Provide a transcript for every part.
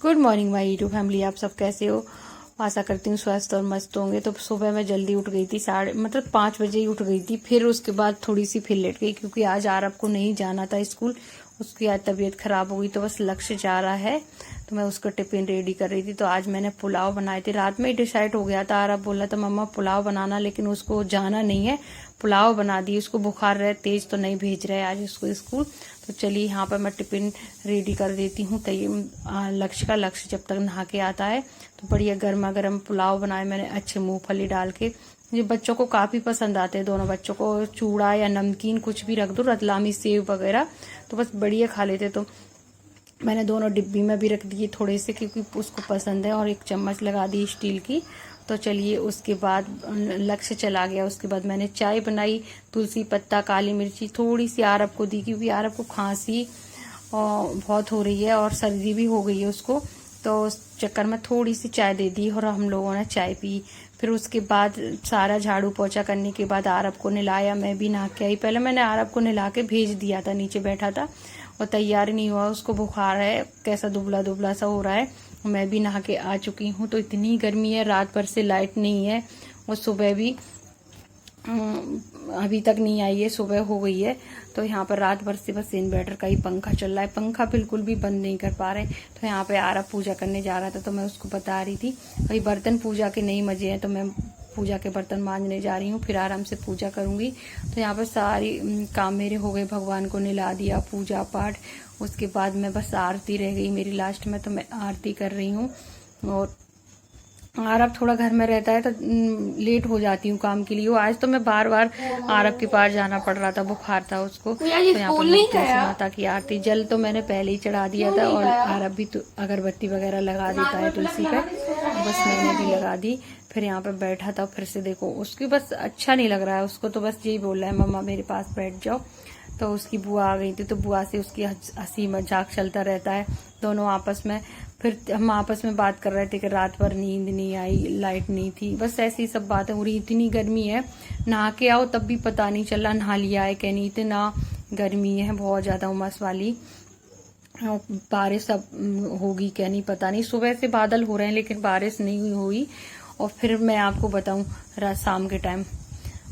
Good morning my YouTube family. आप सब कैसे हो? आशा करती हूँ स्वस्थ और मस्त होंगे। तो सुबह मैं जल्दी उठ गई थी, 5 बजे ही उठ गई थी। फिर उसके बाद थोड़ी सी फिर लेट गई क्योंकि आज आरब को नहीं जाना था स्कूल। उसकी आज तबीयत खराब हो गई तो बस लक्ष्य जा रहा है, तो मैं उसका टिफिन रेडी कर रही थी। तो आज मैंने पुलाव बनाए थे, रात में ही डिसाइड हो गया था। आरब बोल रहा था मम्मा पुलाव बनाना, लेकिन उसको जाना नहीं है, पुलाव बना दी। उसको बुखार रहे तेज तो नहीं भेज रहे आज उसको स्कूल। तो चलिए यहाँ पर मैं टिफिन रेडी कर देती हूँ। लक्ष्य जब तक नहा के आता है तो बढ़िया गर्मा गर्म पुलाव बनाए मैंने अच्छे मूंगफली डाल के। ये बच्चों को काफी पसंद आते हैं, दोनों बच्चों को। चूड़ा या नमकीन कुछ भी रख दो, रतलामी सेव वगैरह, तो बस बढ़िया खा लेते। तो मैंने दोनों डिब्बी में भी रख दिए थोड़े से क्योंकि उसको पसंद है, और एक चम्मच लगा दी स्टील की। तो चलिए उसके बाद लक्ष्य चला गया। उसके बाद मैंने चाय बनाई, तुलसी पत्ता, काली मिर्ची थोड़ी सी आरब को दी क्योंकि आरब को खांसी बहुत हो रही है और सर्दी भी हो गई है उसको। तो उस चक्कर में थोड़ी सी चाय दे दी और हम लोगों ने चाय पी। फिर उसके बाद सारा झाड़ू पोछा करने के बाद आरब को नहलाया। मैं भी नहा के आई। पहले मैंने आरब को नहला के भेज दिया था, नीचे बैठा था और तैयार नहीं हुआ। उसको बुखार है, कैसा दुबला दुबला सा हो रहा है। मैं भी नहा के आ चुकी हूँ। तो इतनी गर्मी है, रात भर से लाइट नहीं है और सुबह भी अभी तक नहीं आई है, सुबह हो गई है। तो यहाँ पर रात भर से बस इन्वर्टर का ही पंखा चल रहा है, पंखा बिल्कुल भी बंद नहीं कर पा रहे। तो यहाँ पे आरब पूजा करने जा रहा था तो मैं उसको बता रही थी। अभी बर्तन पूजा के नहीं मजे हैं, तो मैं पूजा के बर्तन मांजने जा रही हूँ, फिर आराम से पूजा करूंगी। तो यहाँ पर सारी काम मेरे हो गए, भगवान को नहला दिया, पूजा पाठ। उसके बाद मैं बस आरती रह गई मेरी लास्ट में, तो मैं आरती कर रही हूँ। और आरब थोड़ा घर में रहता है तो लेट हो जाती हूँ काम के लिए। वो आज तो मैं बार बार आरब के पास जाना पड़ रहा था, बुखार था उसको। तो यहाँ पर तुलसी माता की आरती, जल तो मैंने पहले ही चढ़ा दिया था और आरब भी तो अगरबत्ती वगैरह लगा देता है तुलसी पे, बस मैंने भी लगा दी। फिर यहाँ पे बैठा था, फिर से देखो उसकी बस अच्छा नहीं लग रहा है उसको, तो बस यही बोल रहा है मम्मा मेरे पास बैठ जाओ। तो उसकी बुआ आ गई थी, तो बुआ से उसकी हंसी मजाक चलता रहता है दोनों आपस में। फिर हम आपस में बात कर रहे थे कि रात भर नींद नहीं आई, लाइट नहीं थी, बस ऐसी सब बातें हो रही। इतनी गर्मी है, नहा के आओ तब भी पता नहीं चला नहा लिया है क्या नहीं। इतना गर्मी है बहुत ज्यादा उमस वाली। बारिश अब होगी क्या नहीं पता नहीं। सुबह से बादल हो रहे हैं लेकिन बारिश नहीं हुई। और फिर मैं आपको बताऊं रात शाम के टाइम,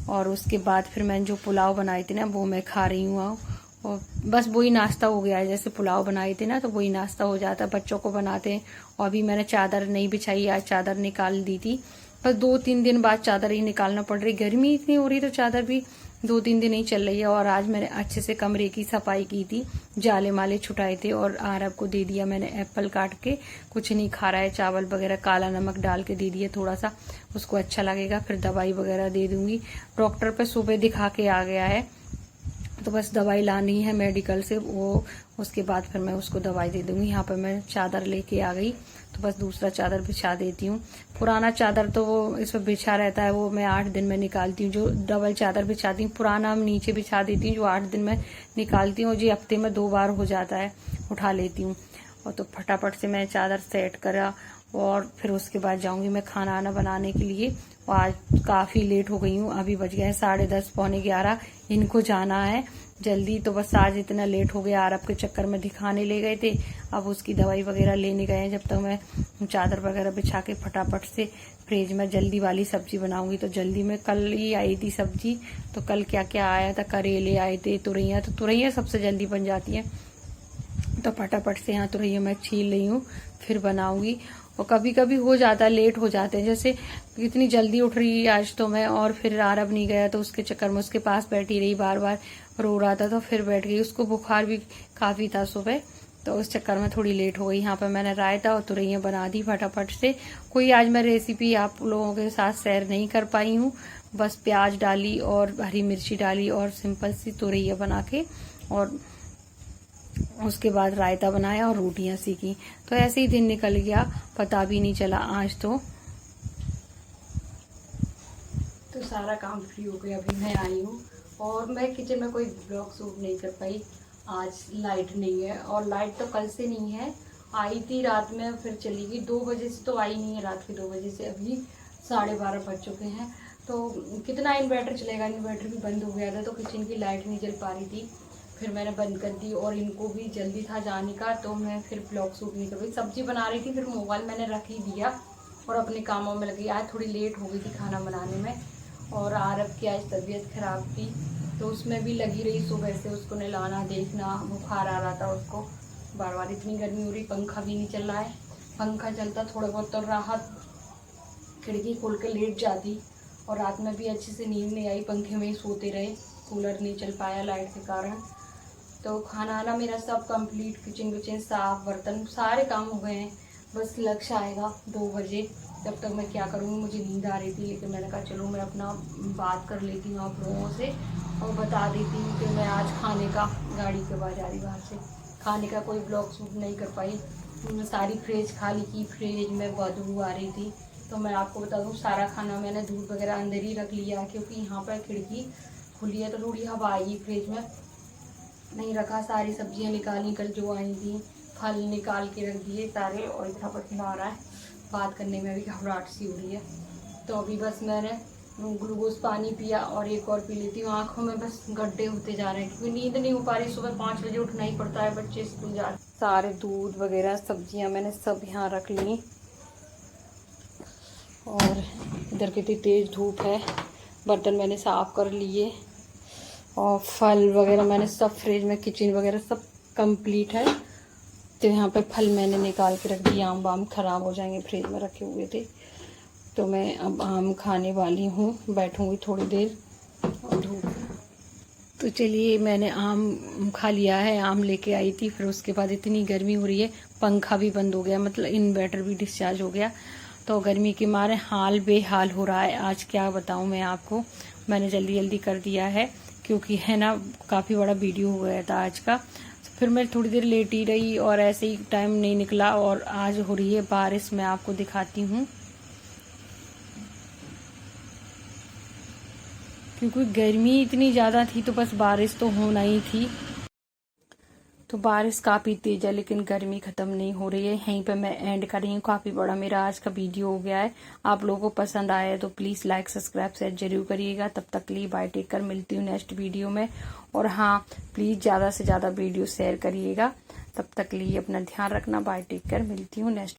और उसके बाद फिर मैंने जो पुलाव बनाई थी ना वो मैं खा रही हूँ। और बस वही नाश्ता हो गया है, जैसे पुलाव बनाई थी ना तो वही नाश्ता हो जाता है, बच्चों को बनाते हैं। और अभी मैंने चादर नहीं बिछाई, आज चादर निकाल दी थी। बस 2-3 दिन बाद चादर ही निकालना पड़ रही, गर्मी इतनी हो रही तो चादर भी 2-3 दिन ही चल रही है। और आज मैंने अच्छे से कमरे की सफाई की थी, जाले माले छुटाए थे और आरब को दे दिया मैंने एप्पल काट के। कुछ नहीं खा रहा है, चावल वगैरह काला नमक डाल के दे दिया थोड़ा सा, उसको अच्छा लगेगा। फिर दवाई वगैरह दे दूंगी। डॉक्टर पे सुबह दिखा के आ गया है, तो बस दवाई लानी है मेडिकल से, वो उसके बाद फिर मैं उसको दवाई दे दूंगी। यहाँ पर मैं चादर लेके आ गई, तो बस दूसरा चादर बिछा देती हूँ। पुराना चादर तो वो इस पर बिछा रहता है, वो मैं 8 दिन में निकालती हूँ। जो डबल चादर बिछाती हूँ पुराना नीचे बिछा देती हूँ, जो 8 दिन में निकालती हूँ। जी हफ्ते में 2 बार हो जाता है, उठा लेती हूँ। और तो फटाफट से मैं चादर सेट करा और फिर उसके बाद जाऊंगी मैं खाना आना बनाने के लिए। और आज काफी लेट हो गई हूँ, अभी बज गए हैं 10:30 पौने 11। इनको जाना है जल्दी, तो बस आज इतना लेट हो गया। आरब के चक्कर में दिखाने ले गए थे, अब उसकी दवाई वगैरह लेने गए हैं। जब तक मैं चादर वगैरह बिछा के फटाफट से फ्रिज में जल्दी वाली सब्जी बनाऊंगी। तो जल्दी में कल ही आई थी सब्जी, तो कल क्या क्या आया था, करेले आए थे, तुरैया, तो तुरैया सबसे जल्दी बन जाती है। तो फटाफट से यहाँ तुरैया मैं छील रही हूँ, फिर बनाऊंगी। और कभी कभी हो जाता है, लेट हो जाते हैं, जैसे इतनी जल्दी उठ रही आज तो मैं, और फिर आरब नहीं गया तो उसके चक्कर में उसके पास बैठी रही, बार बार रो रहा था तो फिर बैठ गई। उसको बुखार भी काफी था सुबह, तो उस चक्कर में थोड़ी लेट हो गई। यहाँ पर मैंने रायता और तुरैया बना दी फटाफट से। कोई आज मैं रेसिपी आप लोगों के साथ शेयर नहीं कर पाई हूँ, बस प्याज डाली और हरी मिर्ची डाली और सिंपल सी तुरैया बना के, और उसके बाद रायता बनाया और रोटियां सीखी। तो ऐसे ही दिन निकल गया, पता भी नहीं चला आज तो सारा काम फ्री हो गया। अभी मैं आई हूँ और मैं किचन में कोई ब्लॉग शूट नहीं कर पाई, आज लाइट नहीं है। और लाइट तो कल से नहीं है, आई थी रात में फिर चली गई। 2 बजे से तो आई नहीं है, रात के 2 बजे से अभी 12:30 बज चुके हैं। तो कितना इन्वर्टर चलेगा, इन्वर्टर भी बंद हो गया था तो किचन की लाइट नहीं जल पा रही थी। फिर मैंने बंद कर दी और इनको भी जल्दी था जाने का, तो मैं फिर ब्लॉग शूट नहीं कर पाई। सब्जी बना रही थी, फिर मोबाइल मैंने रख ही दिया और अपने कामों में लगी। आज थोड़ी लेट हो गई थी खाना बनाने में, और आरब की आज तबीयत खराब थी तो उसमें भी लगी रही। सुबह से उसको नहलाना, देखना, बुखार आ रहा था उसको बार बार। इतनी गर्मी हो रही, पंखा भी नहीं चल रहा है। पंखा चलता थोड़ा बहुत तो राहत, खिड़की खोल के लेट जाती। और रात में भी अच्छे से नींद नहीं आई, पंखे में ही सोते रहे, कूलर नहीं चल पाया लाइट के कारण। तो खाना आना मेरा सब कंप्लीट, किचन विचन साफ, बर्तन सारे काम हो गए हैं। बस लक्ष्य आएगा 2 बजे, तब तक मैं क्या करूँगी। मुझे नींद आ रही थी, लेकिन मैंने कहा चलो मैं अपना बात कर लेती हूँ आप लोगों से और बता देती हूँ कि मैं आज खाने का, गाड़ी के बाद जा रही बाहर से, खाने का कोई ब्लॉग शूट नहीं कर पाई। सारी फ्रिज खाली की, फ्रिज में बदबू आ रही थी। तो मैं आपको बता दूँ, सारा खाना मैंने दूध वगैरह अंदर ही रख लिया, क्योंकि यहाँ पर खिड़की खुली है तो थोड़ी हवा आएगी। फ्रिज में नहीं रखा, सारी सब्जियां निकाली कल जो आई थी, फल निकाल के रख दिए सारे। और इधर पर खिला रहा है, बात करने में भी घबराहट सी हो रही है। तो अभी बस मैंने ग्लूकोज पानी पिया और एक और पी लेती हूँ। आँखों में बस गड्ढे होते जा रहे हैं, क्योंकि नींद नहीं हो पा रही। सुबह 5 बजे उठना ही पड़ता है, बच्चे स्कूल जा रहे। सारे दूध वगैरह सब्जियां मैंने सब यहाँ रख ली। और इधर कितनी तेज़ धूप है। बर्तन मैंने साफ़ कर लिए और फल वगैरह मैंने सब फ्रिज में, किचन वगैरह सब कंप्लीट है। तो यहाँ पे फल मैंने निकाल के रख दिए, आम वाम ख़राब हो जाएंगे, फ्रिज में रखे हुए थे। तो मैं अब आम खाने वाली हूँ, बैठूँगी थोड़ी देर और धूप। तो चलिए, मैंने आम खा लिया है, आम लेके आई थी। फिर उसके बाद इतनी गर्मी हो रही है, पंखा भी बंद हो गया, मतलब इन्वर्टर भी डिस्चार्ज हो गया। तो गर्मी के मारे हाल बेहाल हो रहा है। आज क्या बताऊं मैं आपको, मैंने जल्दी जल्दी कर दिया है, क्योंकि है ना काफ़ी बड़ा वीडियो हो गया था आज का। तो फिर मैं थोड़ी देर लेटी रही और ऐसे ही टाइम नहीं निकला। और आज हो रही है बारिश, मैं आपको दिखाती हूँ, क्योंकि गर्मी इतनी ज़्यादा थी तो बस बारिश तो होना ही थी। तो बारिश काफ़ी तेज है, लेकिन गर्मी ख़त्म नहीं हो रही है। यहीं पे मैं एंड कर रही हूँ। काफ़ी बड़ा मेरा आज का वीडियो हो गया है। आप लोगों को पसंद आया है तो प्लीज़ लाइक, सब्सक्राइब, शेयर जरूर करिएगा। तब तक के लिए बाय, टेक कर, मिलती हूँ नेक्स्ट वीडियो में। और हाँ, प्लीज़ ज़्यादा से ज़्यादा वीडियो शेयर करिएगा। तब तक के लिए अपना ध्यान रखना। बाय, टेक कर, मिलती हूँ नेक्स्ट।